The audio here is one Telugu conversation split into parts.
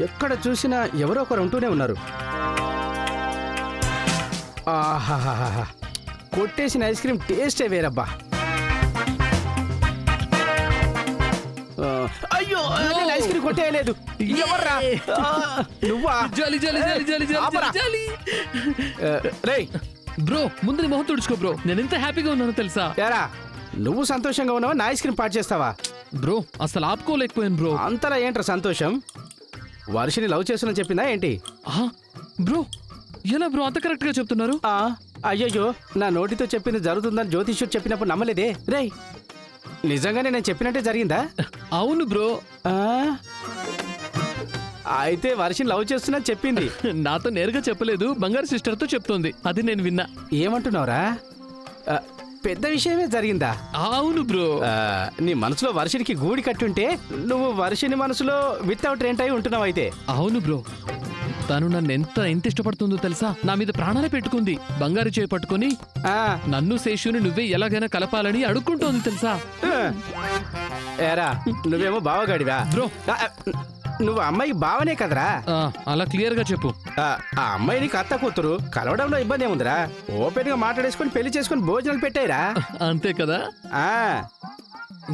ఎక్కడ చూసినా ఎవరో ఒకరు ఉంటూనే ఉన్నారు. ఆహాహాహా, కొట్టేసిన ఐస్ క్రీమ్ టేస్టే వేరబ్బా. అయ్యో, నేను ఐస్ క్రీమ్ కొట్టేయలేదు. ఎవర్రా? నువ్వా? రేయ్ బ్రో, ముందు నీ మొహం తుడుచుకో బ్రో. నేను ఎంత హ్యాపీగా ఉన్నానో తెలుసా? యారా, నువ్వు సంతోషంగా ఉన్నావా నా ఐస్ క్రీమ్ పాటు చేస్తావా? బ్రో అసలు ఆపుకోలేకపోయాను బ్రో. అంతలా ఏంట్రా సంతోషం? వర్షిని లవ్ చేస్తున్నా చెప్పిందా ఏంటి? బ్రో ఎలా బ్రో అంత కరెక్ట్ గా చెప్తున్నారు? అయ్యయ్యో, నా నోటితో చెప్పింది జరుగుతుందని జ్యోతిష్యుడు చెప్పినప్పుడు నమ్మలేదే. రేయ్, నిజంగానే నేను చెప్పినట్టే జరిగిందా? అవును బ్రో. అయితే వర్షిని లవ్ చేస్తున్నా చెప్పింది. నాతో నేరుగా చెప్పలేదు, బంగారు సిస్టర్ తో చెప్తోంది. అది నేను విన్నా. ఏమంటున్నావురా? పెద్ద విషయమే జరిగిందా? అవును బ్రో. నీ మనసులో వర్షినికి గూడి కట్టుంటే నువ్వు వర్షిని మనసులో వితౌట్ రెంట్ అయి ఉంటున్నావు అయితే. అవును బ్రో, తను నన్ను ఎంత ఇష్టపడుతుందో తెలుసా? నా మీద ప్రాణాలే పెట్టుకుంది. బంగారు చేయి పట్టుకుని నన్ను శేషుని నువ్వే ఎలాగైనా కలపాలని అడుక్కుంటోంది తెలుసా? ఏరా, నువ్వేమో బావగాడివా బ్రో? నువ్వు అమ్మాయికి బావనే కదరా? అలా క్లియర్ గా చెప్పు. ఆ అమ్మాయి నీకు అత్త కూతురు, కలవడంలో ఇబ్బంది ఏముందిరా? ఓపెన్ గా మాట్లాడేసుకుని పెళ్లి చేసుకుని భోజనాలు పెట్టాయిరా. అంతే కదా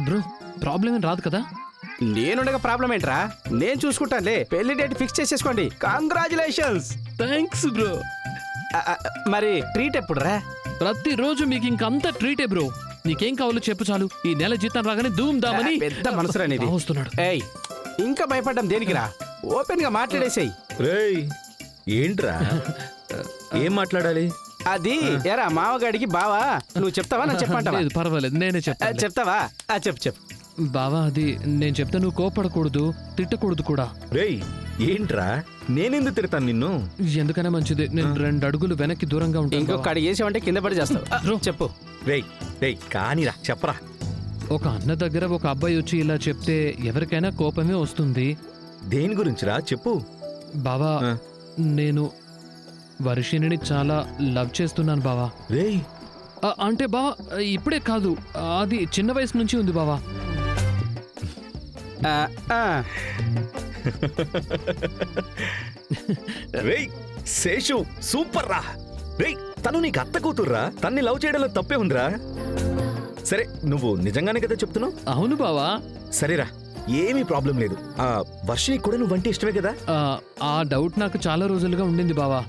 బ్రో? ప్రాబ్లం ఏం రాదు కదా? నేనుండగా ప్రాబ్లం ఏంట్రా? నేను చూసుకుంటానులే. పెళ్లి డేట్ ఫిక్స్ చేసేసుకోండి. కంగ్రాచులేషన్స్. Thanks bro. మరి ట్రీట్ ఎప్పుడు రా? ప్రతిరోజు మీకు ఇంకంతా ట్రీటే బ్రో. నీకేం కావాలో చెప్పు చాలు. ఈ నెల జీతం రాగానే ధూమ్ దామని. పెద్ద మనసురా నీది. వస్తున్నాడు. ఏయ్, ఇంకా భయపడ్డం దేనికిరా? ఓపెన్ గా మాట్లాడేసేయ్. రేయ్, ఏంట్రా? ఏం మాట్లాడాలి? అది ఎరా మామగాడికి బావా, నువ్వు చెప్తావా నా చెప్పంటావా? పర్వాలేదు, నేనే చెప్తా. చెప్తావా? చెప్పు. బావా, అది నేను చెప్తా, నువ్వు కోపడకూడదు, తిట్టకూడదు కూడా. రేయ్, ఏంట్రా? నేనెందుకు తిడతాను నిన్ను? ఎందుకనే మంచిది. నేను 2 అడుగులు వెనక్కి దూరంగా ఉంటాను. ఇంకొక అడిగి వేసావంటే కింద పడి చేస్తావు. చెప్పు. రేయ్ కానీరా, చెప్పరా. ఒక అన్న దగ్గర ఒక అబ్బాయి వచ్చి ఇలా చెప్తే ఎవరికైనా కోపమే వస్తుంది. దేని గురించిరా చెప్పు. బావా, నేను వర్షిణిని చాలా లవ్ చేస్తున్నాను బావా. రేయ్, అంటే బావా ఇప్పుడే కాదు, అది చిన్న వయసు నుంచి ఉంది బావా. రేయ్ శేషు, సూపర్ రా. రేయ్, తను నీకు అత్త కూతుర్రా. తన్ని లవ్ చేయడంలో తప్పే ఉందిరా. సరే, నువ్వు నిజంగానే కదా చెప్తున్నావు? అవును బావా. సరేరా, ఏమీ ప్రాబ్లం లేదు. వర్షిని కూడా నువ్వంటే ఇష్టమే కదా? ఆ డౌట్ నాకు చాలా రోజులుగా ఉండింది బావా.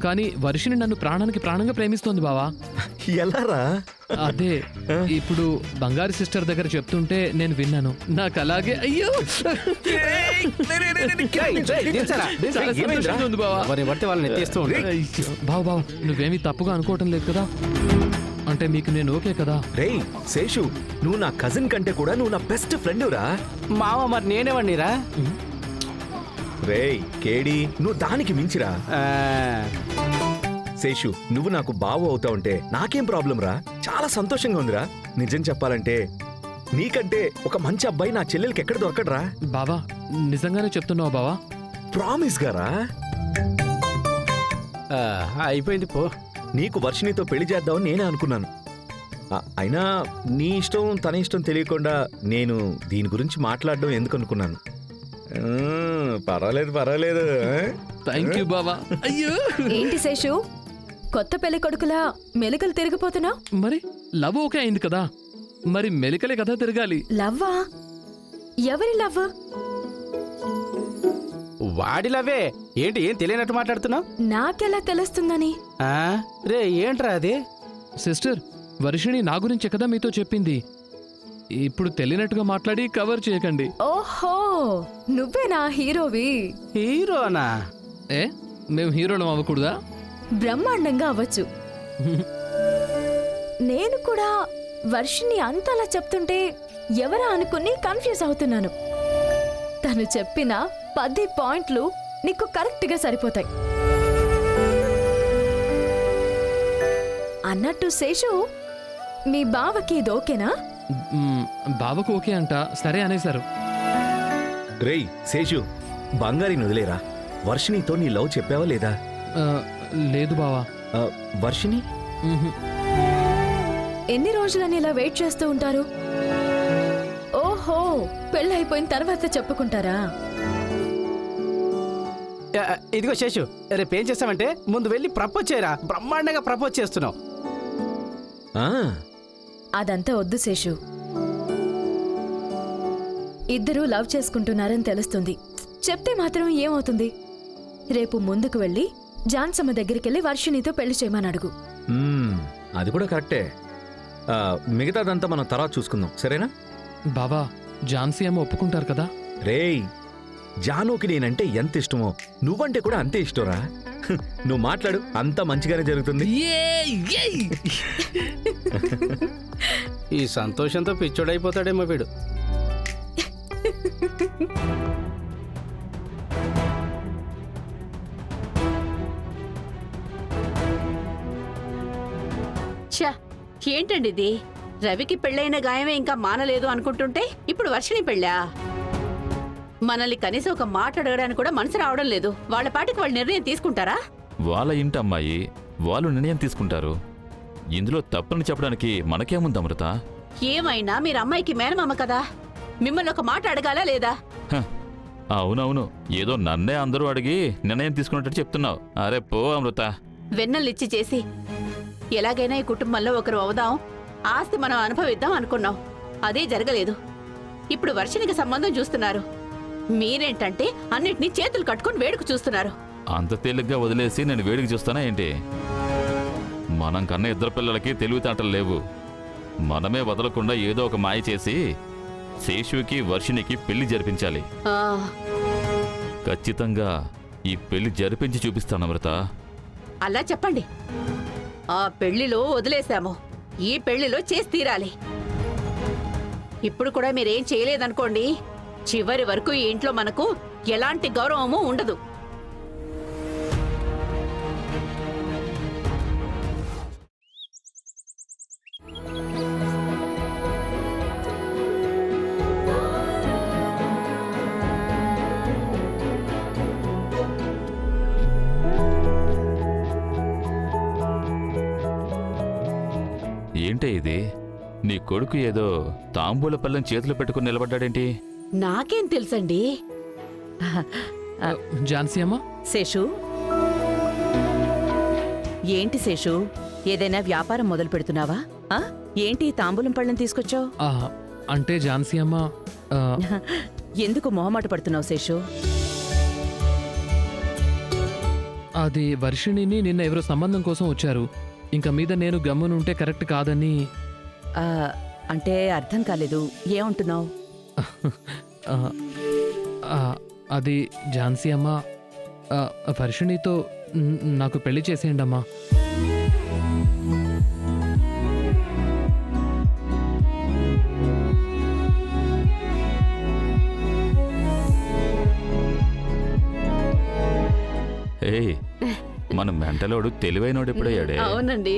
కానీ వర్షిని నన్ను ప్రాణానికి ప్రాణంగా ప్రేమిస్తోంది బావా. ఎలారా? అదే ఇప్పుడు బంగారు సిస్టర్ దగ్గర చెప్తుంటే నేను విన్నాను. నాకు అలాగే అయ్యో బావా, నువ్వేమీ తప్పుగా అనుకోవటం లేదు కదా? అంటే మీకు నేను ఓకే కదా? రేయ్ శేషు, నువ్వు నా కజిన్ కంటే కూడా నువ్వు నా బెస్ట్ ఫ్రెండ్ రా. మావ, మరి నేనేవన్నీరా? రేయ్ కేడి, నువ్వు దానికి మించిరా. శేషు, నువ్వు నాకు బావు అవుతావుంటే నాకేం ప్రాబ్లం రా. చాలా సంతోషంగా ఉందిరా. నిజం చెప్పాలంటే నీకంటే ఒక మంచి అబ్బాయి నా చెల్లెలకి ఎక్కడ దొరకడరా. బావా, నిజంగానే చెప్తున్నావా బావా? ప్రామిస్ గారా. అయిపోయింది పో. నీకు వర్షినితో పెళ్లి చేద్దామని నేనే అనుకున్నాను. అయినా నీ ఇష్టం తన ఇష్టం తెలియకుండా నేను దీని గురించి మాట్లాడడం ఎందుకు అనుకున్నాను. పర్వాలేదు. థ్యాంక్ యూ బావా. అయ్యో, ఏంటి శేషు, కొత్త పెళ్లి కొడుకులా మెలికలు తిరిగిపోతున్నా? మరి లవ్ ఓకే అయింది కదా, మరి మెలికలే కదా తిరగాలి. లవ్వా? ఎవరి లవ్? వాడి లవ్వే. ఏంటి ఏం తెలియనట్టు మాట్లాడుతున్నావు? నాకెలా తెలుస్తుందని? రే, ఏంట్రా అది? సిస్టర్, వర్షిణి నా గురించి కదా మీతో చెప్పింది. ఇప్పుడు తెలియనట్టుగా మాట్లాడి కవర్ చేయకండి. ఓహో, నువ్వేనా హీరోవి? హీరోనా? మేము హీరోలం అవ్వకూడదా? బ్రహ్మాండంగా అవ్వచ్చు. నేను కూడా వర్షిని అంతలా చెప్తుంటే ఎవరా అనుకుని కన్ఫ్యూజ్ అవుతున్నాను. తను చెప్పిన 10 పాయింట్లు నీకు కరెక్ట్ గా సరిపోతాయి. అన్నట్టు శేషు, మీ బావకి ఇది ఓకేనా? బావకు ఓకే అంట. సరే అనేశారు. రేయ్ శేషు, బంగారిని వదిలేరా. వర్షినితో నీ లవ్ చెప్పావా లేదా? లేదు బావా. వర్షిని ఎన్ని రోజులని ఇలా వెయిట్ చేస్తూ ఉంటారు? ఓహో, పెళ్ళైపోయిన తర్వాత చెప్పుకుంటారా? ఇదిగో శేషు, రేపు ఏం చేస్తామంటే ముందు వెళ్ళి ప్రపోజ్ చేయరా, బ్రహ్మాండంగా ప్రపోజ్ చేస్తున్నావు. ఆ, అదంతా వద్దు శేషు. ఇద్దరూ లవ్ చేసుకుంటున్నారని తెలుస్తుంది, చెప్తే మాత్రం ఏమవుతుంది? రేపు ముందుకు వెళ్ళి జాన్సమ్మ దగ్గరికెళ్ళి వర్షిణితో పెళ్లి చేయమని అడుగు. అది కూడా కరెక్టే. మిగతాదంతా మనం తర్వాత చూసుకుందాం, సరేనా? బావా, ఝాన్సీ అమ్మ ఒప్పుకుంటారు కదా? రేయ్, జానుకి నేనంటే ఎంత ఇష్టమో నువ్వంటే కూడా అంతే ఇష్టంరా. నువ్వు మాట్లాడు, అంతా మంచిగానే జరుగుతుంది. ఈ సంతోషంతో పిచ్చోడైపోతాడేమో వీడు. ఛా, ఏంటండి ఇది? రవికి పెళ్ళైన గాయమే ఇంకా మానలేదు అనుకుంటుంటే ఇప్పుడు వర్షిణి పెళ్ళా? మనల్ని కనీసం ఒక మాట అడగడానికి కూడా మనసు రావడం లేదు. వాళ్ళ పాటికి వాళ్ళు నిర్ణయం తీసుకుంటారా? వాళ్ళ ఇంటి అమ్మాయి, వాళ్ళు నిర్ణయం తీసుకుంటారు. ఇందులో తప్పని చెప్పడానికి మనకేముంది అమృత? ఏమైనా మీరు అమ్మాయికి మేనమామ కదా, మిమ్మల్ని ఒక మాట అడగాలా లేదా? హ, అవునవును, ఏదో నన్నే అందరూ అడిగి నిర్ణయం తీసుకున్నట్టు చెప్తున్నావు. అరే పో అమృత. వెన్నెల్లిచ్చి చేసి ఎలాగైనా ఈ కుటుంబంలో ఒకరు అవుదాం, ఆస్తి మనం అనుభవిద్దాం అనుకున్నాం. అదే జరగలేదు. ఇప్పుడు వర్షినికి సంబంధం చూస్తున్నారు. మీరేంటంటే అన్నిటినీ చేతులు కట్టుకుని వేడుకు చూస్తున్నారు. అంత తేలిగ్గా వదిలేసి నేను వేడికి చూస్తానా ఏంటి? మనం కన్నా ఇద్దరు పిల్లలకి తెలివితేటలు లేవు. మనమే వదలకుండా ఏదో ఒక మాయ చేసి శేషుకి వర్షినికి పెళ్లి జరిపించాలి. ఆ, ఖచ్చితంగా ఈ పెళ్లి జరిపించి చూపిస్తాను అమృత. అలా చెప్పండి. ఆ పెళ్లిలో వదిలేశాము, ఈ పెళ్లిలో చేసి తీరాలి. ఇప్పుడు కూడా మీరేం చేయలేదనుకోండి, చివరి వరకు ఈ ఇంట్లో మనకు ఎలాంటి గౌరవము ఉండదు. ఏంటే ఇది? నీ కొడుకు ఏదో తాంబూల పళ్ళం చేతులు పెట్టుకుని నిలబడ్డాడేంటి? నాకేం తెలుసండి. ఝాన్సీ అమ్మ, శేషు, ఏంటి శేషు, ఏదైనా వ్యాపారం మొదలు పెడుతున్నావా? ఆ? ఏంటి ఈ తాంబూలం పళ్ళని తీసుకొచ్చావు? ఆ, అంటే ఝాన్సీ అమ్మ, ఆ, ఎందుకు మొహమాట పడుతున్నావు శేషు? అది వర్షిణిని నిన్న ఎవరో సంబంధం కోసం వచ్చారు. ఇంకా మీద నేను గమ్మునుంటే కరెక్ట్ కాదని. ఆ, అంటే అర్థం కాలేదు, ఏమంటున్నావు? ఆ, ఆ, అది ఝాన్సీ అమ్మ, ఆ, వర్షిణితో నాకు పెళ్లి చేసేయండి అమ్మా. ఏయ్, మన మెంటలోడు తెలివైనోడు ఎప్పుడయ్యాడే? అవునండి.